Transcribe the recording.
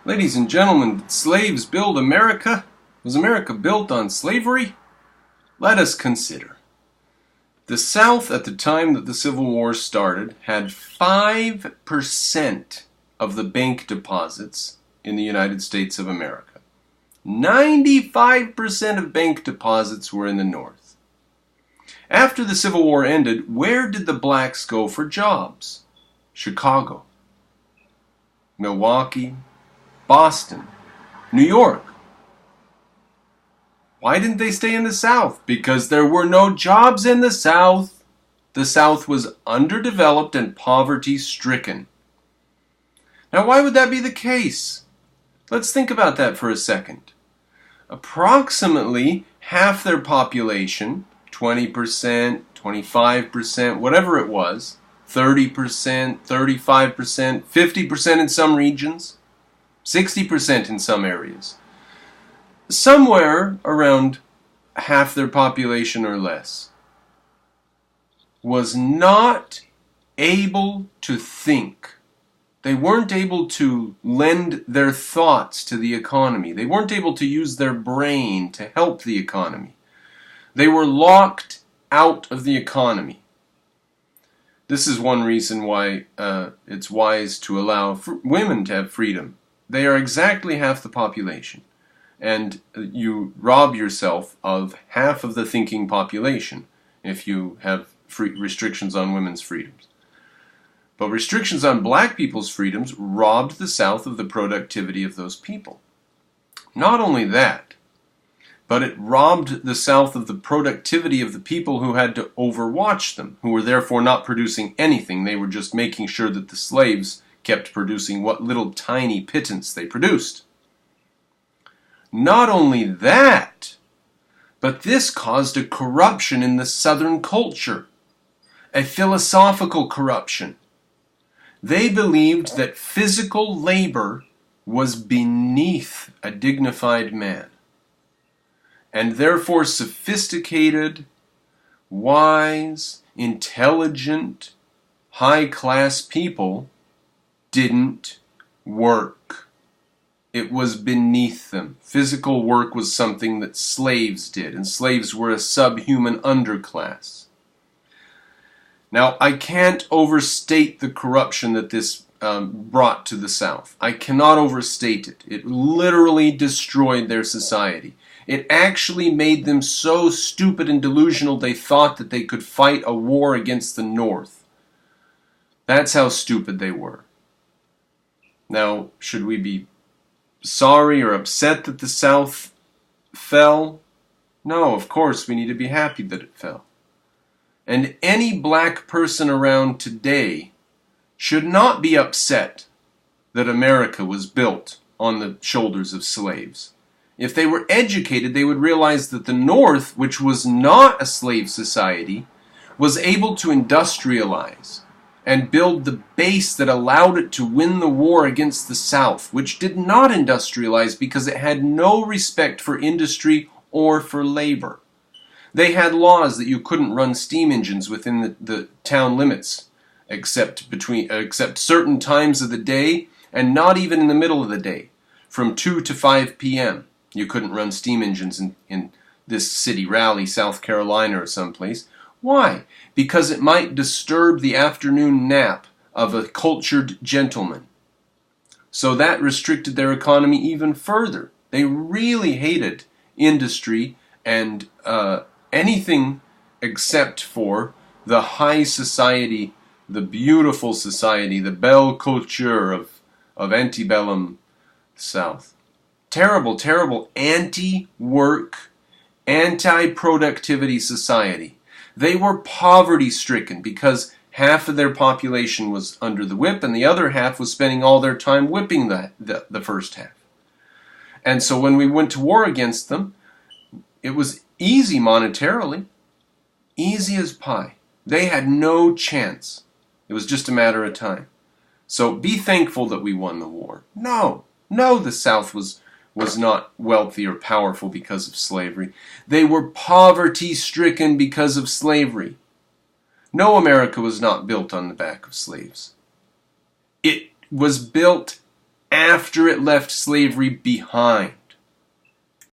Ladies and gentlemen, did slaves build America? Was America built on slavery? Let us consider. The South, at the time that the Civil War started, had 5% of the bank deposits in the United States of America. 95% of bank deposits were in the North. After the Civil War ended, where did the blacks go for jobs? Chicago, Milwaukee, Boston, New York. Why didn't they stay in the South? Because there were no jobs in the South. The South was underdeveloped and poverty-stricken. Now, why would that be the case? Let's think about that for a second. Approximately half their population, 20%, 25%, whatever it was, 30%, 35%, 50% in some regions, 60% in some areas. Somewhere around half their population or less was not able to think. They weren't able to lend their thoughts to the economy. They weren't able to use their brain to help the economy. They were locked out of the economy. This is one reason why it's wise to allow women to have freedom. They are exactly half the population. And you rob yourself of half of the thinking population if you have restrictions on women's freedoms. But restrictions on black people's freedoms robbed the South of the productivity of those people. Not only that, but it robbed the South of the productivity of the people who had to overwatch them, who were therefore not producing anything. They were just making sure that the slaves kept producing what little tiny pittance they produced. Not only that, but this caused a corruption in the Southern culture, a philosophical corruption. They believed that physical labor was beneath a dignified man, and therefore sophisticated, wise, intelligent, high-class people didn't work. It was beneath them. Physical work was something that slaves did, and slaves were a subhuman underclass. Now, I can't overstate the corruption that this brought to the South. I cannot overstate it. It literally destroyed their society. It actually made them so stupid and delusional they thought that they could fight a war against the North. That's how stupid they were. Now, should we be sorry or upset that the South fell? No, of course, we need to be happy that it fell. And any black person around today should not be upset that America was built on the shoulders of slaves. If they were educated, they would realize that the North, which was not a slave society, was able to industrialize and build the base that allowed it to win the war against the South, which did not industrialize because it had no respect for industry or for labor. They had laws that you couldn't run steam engines within the town limits, except certain times of the day, and not even in the middle of the day, from 2 to 5 p.m. You couldn't run steam engines in this city, Raleigh, South Carolina, or someplace. Why? Because it might disturb the afternoon nap of a cultured gentleman. So that restricted their economy even further. They really hated industry and anything except for the high society, the beautiful society, the belle culture of antebellum South. Terrible, terrible anti-work, anti-productivity society. They were poverty-stricken because half of their population was under the whip and the other half was spending all their time whipping the first half. And so when we went to war against them, it was easy monetarily, easy as pie. They had no chance. It was just a matter of time. So be thankful that we won the war. No, the South was not wealthy or powerful because of slavery. They were poverty-stricken because of slavery. No, America was not built on the back of slaves. It was built after it left slavery behind.